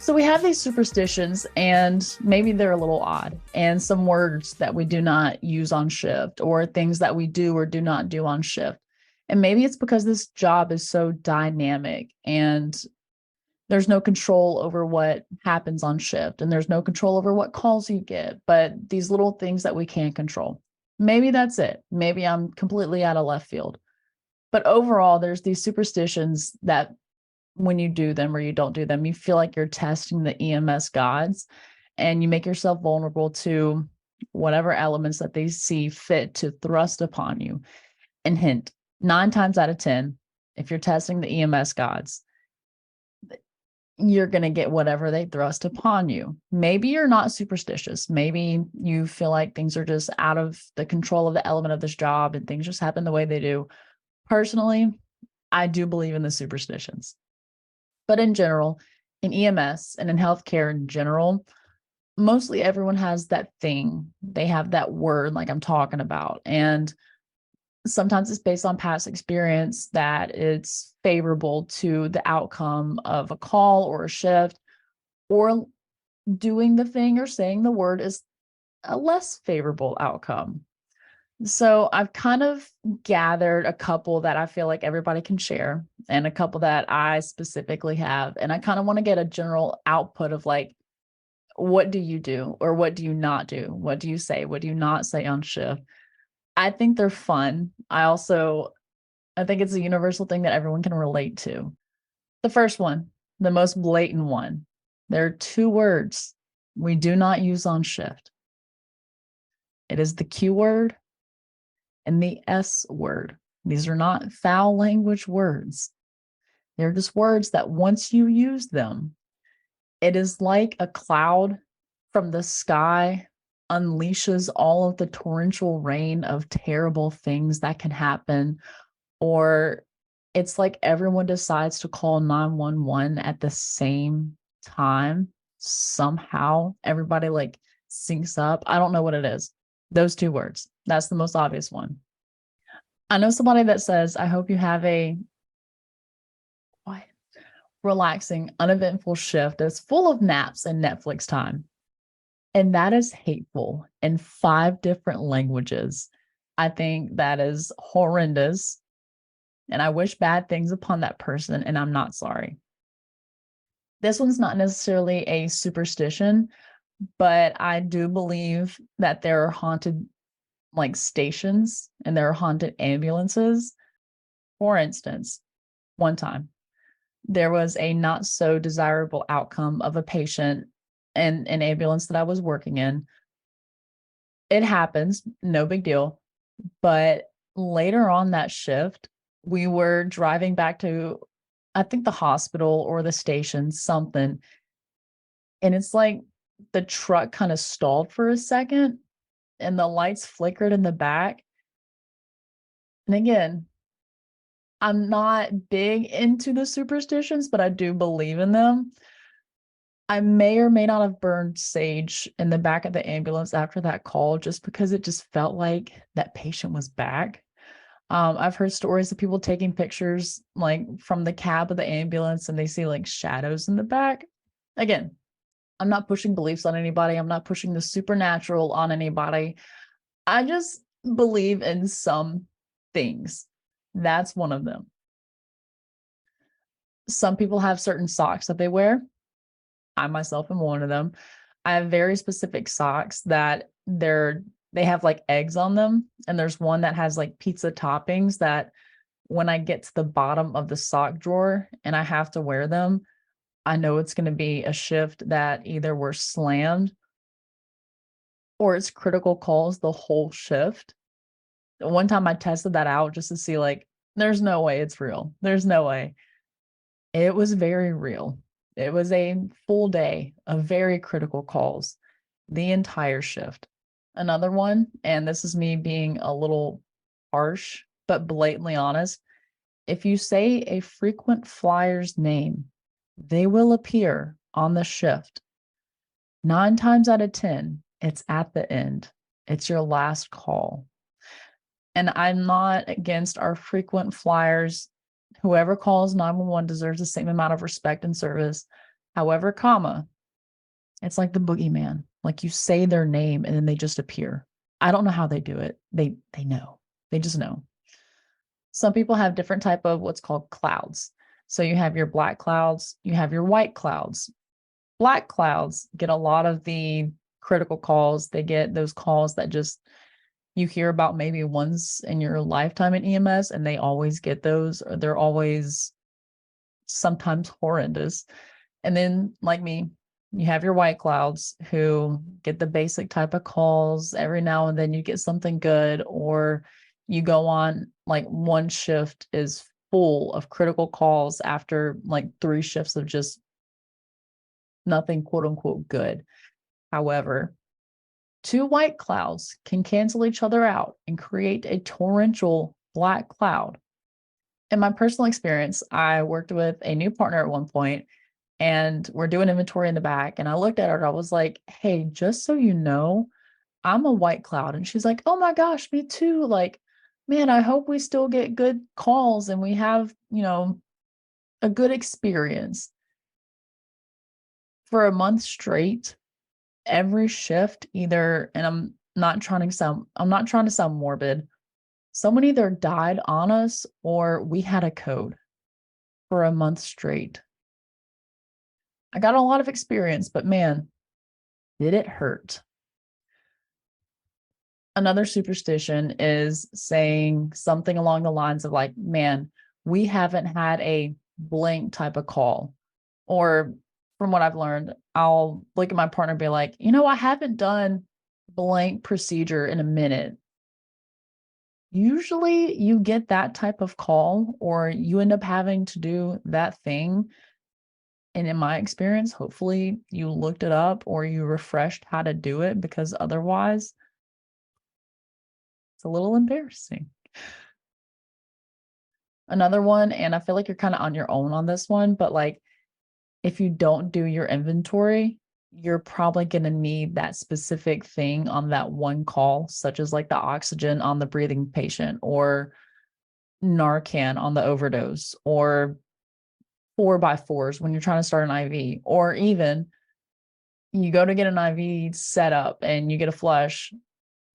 So we have these superstitions, and maybe they're a little odd, and some words that we do not use on shift, or things that we do or do not do on shift. And maybe it's because this job is so dynamic and there's no control over what happens on shift, and there's no control over what calls you get, but these little things that we can't control. Maybe that's it. Maybe I'm completely out of left field. But overall, there's these superstitions that when you do them or you don't do them, you feel like you're testing the EMS gods, and you make yourself vulnerable to whatever elements that they see fit to thrust upon you. And hint, 9 times out of 10, if you're testing the EMS gods, you're going to get whatever they thrust upon you. Maybe you're not superstitious. Maybe you feel like things are just out of the control of the element of this job and things just happen the way they do. Personally, I do believe in the superstitions. But in general, in EMS and in healthcare in general, mostly everyone has that thing. They have that word like I'm talking about. And sometimes it's based on past experience that it's favorable to the outcome of a call or a shift, or doing the thing or saying the word is a less favorable outcome. So I've kind of gathered a couple that I feel like everybody can share, and a couple that I specifically have. And I kind of want to get a general output of like, what do you do or what do you not do? What do you say? What do you not say on shift? I think they're fun. I think it's a universal thing that everyone can relate to. The first one, the most blatant one, there are 2 words we do not use on shift. It is the Q word and the S word. These are not foul language words. They're just words that once you use them, it is like a cloud from the sky unleashes all of the torrential rain of terrible things that can happen. Or it's like everyone decides to call 911 at the same time. Somehow everybody like syncs up. I don't know what it is. Those 2 words. That's the most obvious one. I know somebody that says, I hope you have a quiet, relaxing, uneventful shift that's full of naps and Netflix time. And that is hateful in 5 different languages. I think that is horrendous. And I wish bad things upon that person, and I'm not sorry. This one's not necessarily a superstition, but I do believe that there are haunted like stations and there are haunted ambulances. For instance, one time there was a not so desirable outcome of a patient in an ambulance that I was working in. It happens, no big deal. But later on that shift, we were driving back to, I think, the hospital or the station, something. And it's like the truck kind of stalled for a second and the lights flickered in the back. And again, I'm not big into the superstitions, but I do believe in them. I may or may not have burned sage in the back of the ambulance after that call, just because it just felt like that patient was back. I've heard stories of people taking pictures like from the cab of the ambulance and they see like shadows in the back. Again, I'm not pushing beliefs on anybody. I'm not pushing the supernatural on anybody. I just believe in some things. That's one of them. Some people have certain socks that they wear. I myself am one of them. I have very specific socks that they have like eggs on them. And there's one that has like pizza toppings that when I get to the bottom of the sock drawer and I have to wear them, I know it's going to be a shift that either we're slammed or it's critical calls the whole shift. One time I tested that out just to see like, there's no way it's real. There's no way. It was very real. It was a full day of very critical calls, the entire shift. Another one, and this is me being a little harsh, but blatantly honest. If you say a frequent flyer's name, they will appear on the shift. 9 times out of 10, it's at the end. It's your last call. And I'm not against our frequent flyers. Whoever calls 911 deserves the same amount of respect and service. However, comma, it's like the boogeyman. Like you say their name and then they just appear. I don't know how they do it. They know. They just know. Some people have different type of what's called clouds. So you have your black clouds, you have your white clouds. Black clouds get a lot of the critical calls. They get those calls that just you hear about maybe once in your lifetime in EMS, and they always get those, or they're always sometimes horrendous. And then, like me, you have your white clouds who get the basic type of calls. Every now and then you get something good, or you go on like one shift is full of critical calls after like 3 shifts of just nothing quote unquote good. However, 2 white clouds can cancel each other out and create a torrential black cloud. In my personal experience, I worked with a new partner at one point, and we're doing inventory in the back. And I looked at her and I was like, hey, just so you know, I'm a white cloud. And she's like, oh my gosh, me too. Like, man, I hope we still get good calls and we have, a good experience. For a month straight, every shift either, and I'm not trying to sound morbid. Someone either died on us or we had a code for a month straight. I got a lot of experience, but man, did it hurt. Another superstition is saying something along the lines of like, man, we haven't had a blank type of call. Or from what I've learned, I'll look at my partner and be like, I haven't done blank procedure in a minute. Usually you get that type of call or you end up having to do that thing. And in my experience, hopefully you looked it up or you refreshed how to do it, because otherwise it's a little embarrassing. Another one, and I feel like you're kind of on your own on this one, but like if you don't do your inventory, you're probably going to need that specific thing on that one call, such as like the oxygen on the breathing patient or Narcan on the overdose or 4x4s when you're trying to start an IV, or even you go to get an IV set up and you get a flush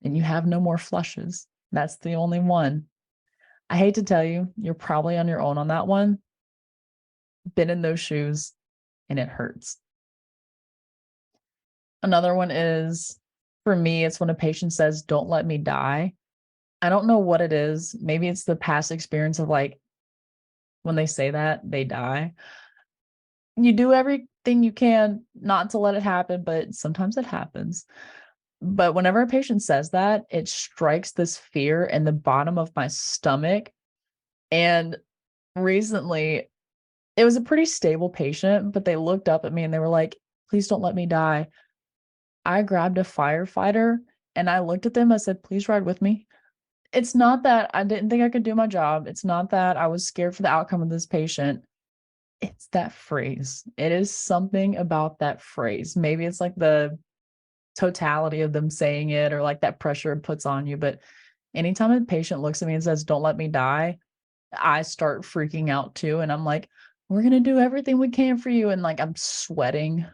and you have no more flushes. That's the only one. I hate to tell you, you're probably on your own on that one. Been in those shoes and it hurts. Another one is, for me, it's when a patient says, don't let me die. I don't know what it is. Maybe it's the past experience of like, when they say that, they die. You do everything you can not to let it happen, but sometimes it happens. But whenever a patient says that, it strikes this fear in the bottom of my stomach. And recently, it was a pretty stable patient, but they looked up at me and they were like, please don't let me die. I grabbed a firefighter and I looked at them. I said, please ride with me. It's not that I didn't think I could do my job. It's not that I was scared for the outcome of this patient. It's that phrase. It is something about that phrase. Maybe it's like the totality of them saying it or like that pressure it puts on you. But anytime a patient looks at me and says, don't let me die, I start freaking out too. And I'm like, we're going to do everything we can for you. And like, I'm sweating.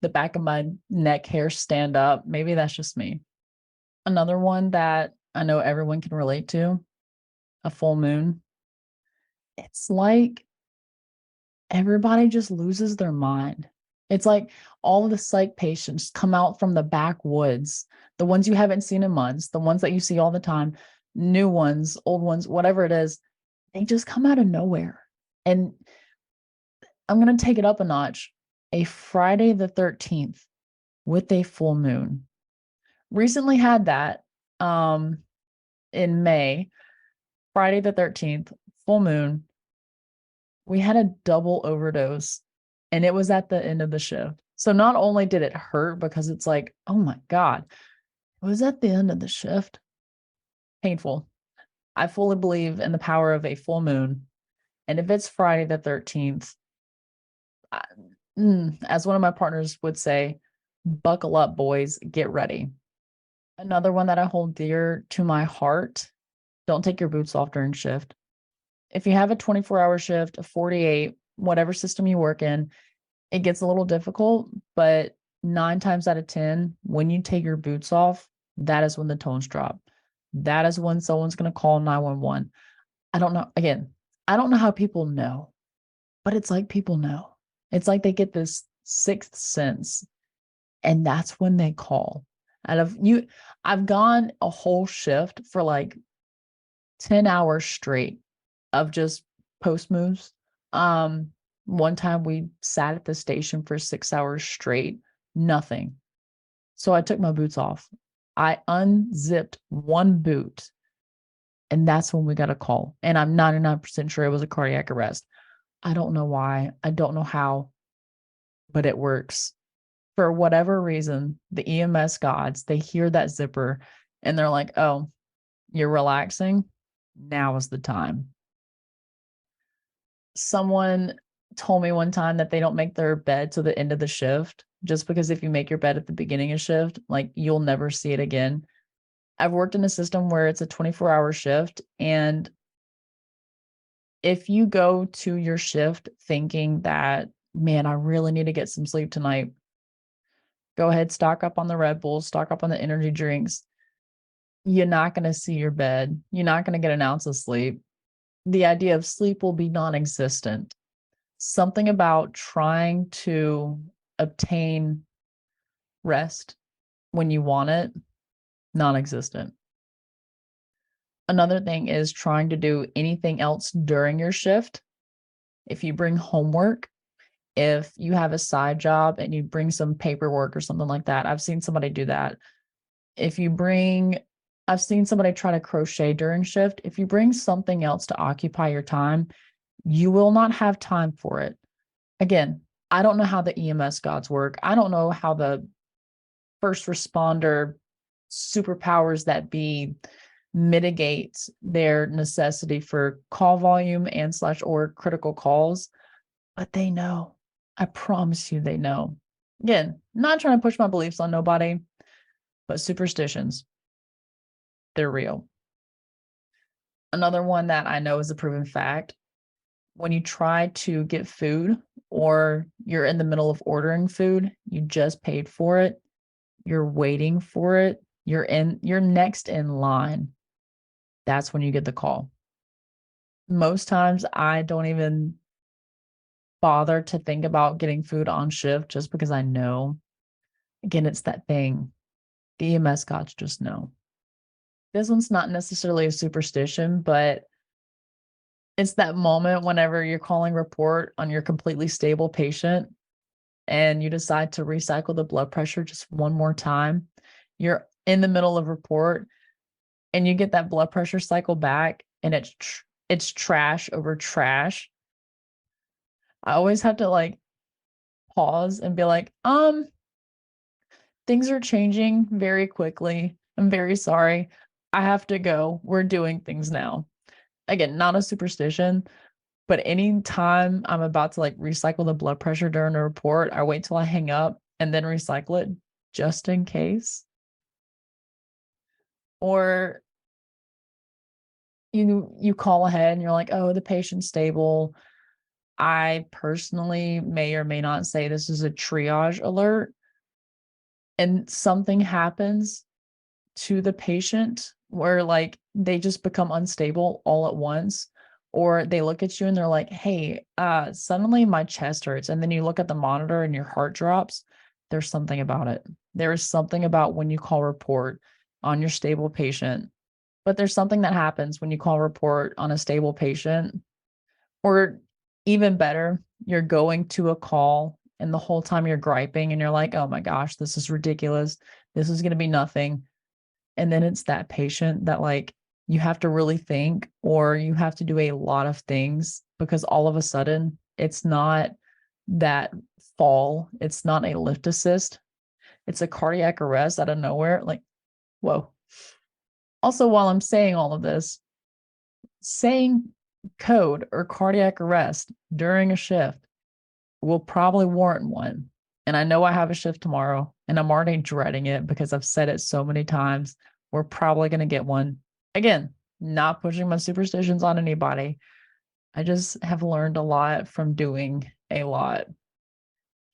The back of my neck hairs stand up. Maybe that's just me. Another one that I know everyone can relate to, a full moon. It's like everybody just loses their mind. It's like all of the psych patients come out from the backwoods, the ones you haven't seen in months, the ones that you see all the time, new ones, old ones, whatever it is, they just come out of nowhere. And I'm going to take it up a notch. A Friday the 13th with a full moon. Recently had that in May, Friday the 13th, full moon. We had a double overdose and it was at the end of the shift. So not only did it hurt because it's like, oh my God, it was at the end of the shift. Painful. I fully believe in the power of a full moon. And if it's Friday the 13th, as one of my partners would say, buckle up, boys, get ready. Another one that I hold dear to my heart, don't take your boots off during shift. If you have a 24-hour shift, a 48, whatever system you work in, It gets a little difficult, but 9 times out of 10, when you take your boots off, that is when the tones drop. That is when someone's going to call 911. I don't know. Again, I don't know how people know, but it's like people know. It's like they get this sixth sense, and that's when they call. Out of you, I've gone a whole shift for like 10 hours straight of just post moves. One time we sat at the station for 6 hours straight, nothing. So I took my boots off. I unzipped one boot, and that's when we got a call. And I'm 99% sure it was a cardiac arrest. I don't know why. I don't know how, but it works. For whatever reason, the EMS gods, they hear that zipper and they're like, oh, you're relaxing? Now is the time. Someone told me one time that they don't make their bed to the end of the shift, just because if you make your bed at the beginning of shift, like you'll never see it again. I've worked in a system where it's a 24-hour shift, and if you go to your shift thinking that, man, I really need to get some sleep tonight, go ahead, stock up on the Red Bulls, stock up on the energy drinks. You're not going to see your bed. You're not going to get an ounce of sleep. The idea of sleep will be non-existent. Something about trying to obtain rest when you want it, non-existent. Another thing is trying to do anything else during your shift. If you bring homework, if you have a side job and you bring some paperwork or something like that, I've seen somebody do that. I've seen somebody try to crochet during shift. If you bring something else to occupy your time, you will not have time for it. Again, I don't know how the EMS gods work. I don't know how the first responder superpowers that be mitigate their necessity for call volume and / or critical calls, but they know. I promise you they know. Again, not trying to push my beliefs on nobody, but superstitions, they're real. Another one that I know is a proven fact: when you try to get food or you're in the middle of ordering food, you just paid for it, you're waiting for it, you're next in line, that's when you get the call. Most times I don't even bother to think about getting food on shift just because I know. Again, it's that thing. The EMS gods just know. This one's not necessarily a superstition, but it's that moment whenever you're calling report on your completely stable patient and you decide to recycle the blood pressure just one more time. You're in the middle of report and you get that blood pressure cycle back, and it's trash over trash. I always have to like pause and be like, things are changing very quickly. I'm very sorry. I have to go. We're doing things now. Again, not a superstition, but anytime I'm about to like recycle the blood pressure during a report, I wait till I hang up and then recycle it just in case. Or you call ahead and you're like, oh, the patient's stable. I personally may or may not say this is a triage alert, and something happens to the patient where like they just become unstable all at once, or they look at you and they're like, hey, suddenly my chest hurts, and then you look at the monitor and your heart drops. There's something about it. There is something about when you call report on your stable patient, but there's something that happens when you call report on a stable patient. Or even better, you're going to a call and the whole time you're griping and you're like, oh my gosh, this is ridiculous, this is going to be nothing. And then it's that patient that like you have to really think, or you have to do a lot of things, because all of a sudden it's not that fall, it's not a lift assist, it's a cardiac arrest out of nowhere. Like, whoa. Also, while I'm saying all of this, saying code or cardiac arrest during a shift will probably warrant one. And I know I have a shift tomorrow and I'm already dreading it because I've said it so many times. We're probably going to get one. Again, not pushing my superstitions on anybody. I just have learned a lot from doing a lot.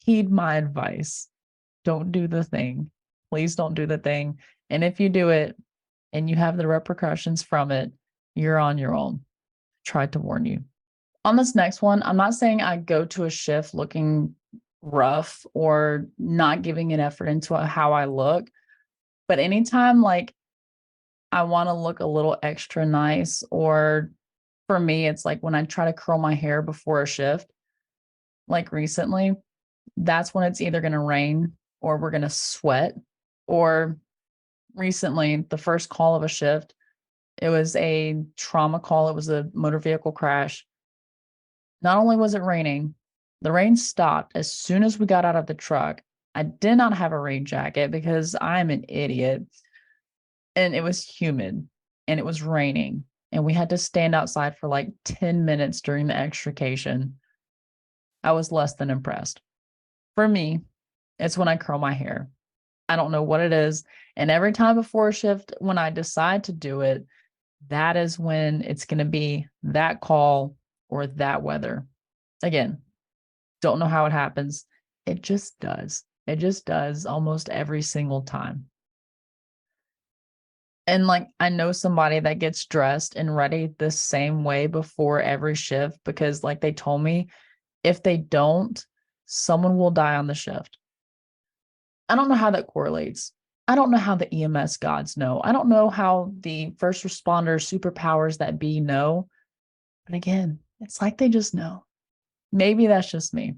heed my advice. Don't do the thing. Please don't do the thing. And if you do it and you have the repercussions from it, you're on your own. Tried to warn you. On this next one, I'm not saying I go to a shift looking rough or not giving an effort into how I look, but anytime like I want to look a little extra nice, or for me, it's like when I try to curl my hair before a shift, like recently, that's when it's either going to rain or we're going to sweat. Or recently, the first call of a shift, it was a trauma call. It was a motor vehicle crash. Not only was it raining, the rain stopped as soon as we got out of the truck. I did not have a rain jacket because I'm an idiot. And it was humid and it was raining. And we had to stand outside for like 10 minutes during the extrication. I was less than impressed. For me, it's when I curl my hair. I don't know what it is. And every time before a shift, when I decide to do it, that is when it's going to be that call or that weather. Again, don't know how it happens. It just does. It just does almost every single time. And like, I know somebody that gets dressed and ready the same way before every shift because, like, they told me if they don't, someone will die on the shift. I don't know how that correlates. I don't know how the EMS gods know. I don't know how the first responder superpowers that be know. But again, it's like they just know. Maybe that's just me.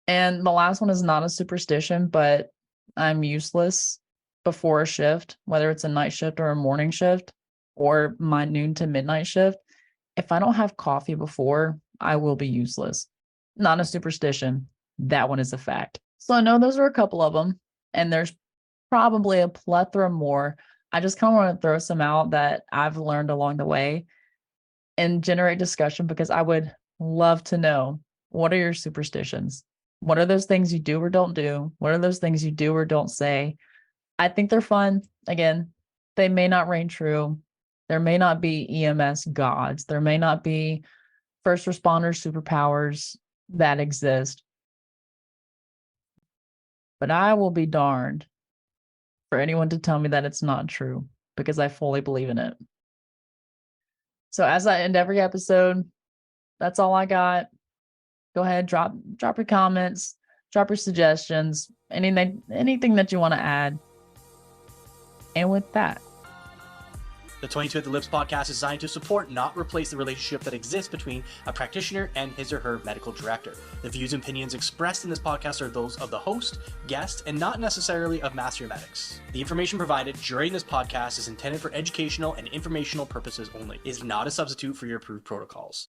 And the last one is not a superstition, but I'm useless before a shift, whether it's a night shift or a morning shift or my noon to midnight shift. If I don't have coffee before, I will be useless. Not a superstition. That one is a fact. So I know those are a couple of them, and there's probably a plethora more. I just kind of want to throw some out that I've learned along the way and generate discussion because I would love to know, what are your superstitions? What are those things you do or don't do? What are those things you do or don't say? I think they're fun. Again, they may not reign true. There may not be EMS gods. There may not be first responder superpowers that exist. But I will be darned for anyone to tell me that it's not true, because I fully believe in it. So as I end every episode, that's all I got. Go ahead, drop your comments, drop your suggestions, anything that you want to add. And with that, the 22 at the Lips podcast is designed to support, not replace, the relationship that exists between a practitioner and his or her medical director. The views and opinions expressed in this podcast are those of the host, guest, and not necessarily of Master Medics. The information provided during this podcast is intended for educational and informational purposes only. It is not a substitute for your approved protocols.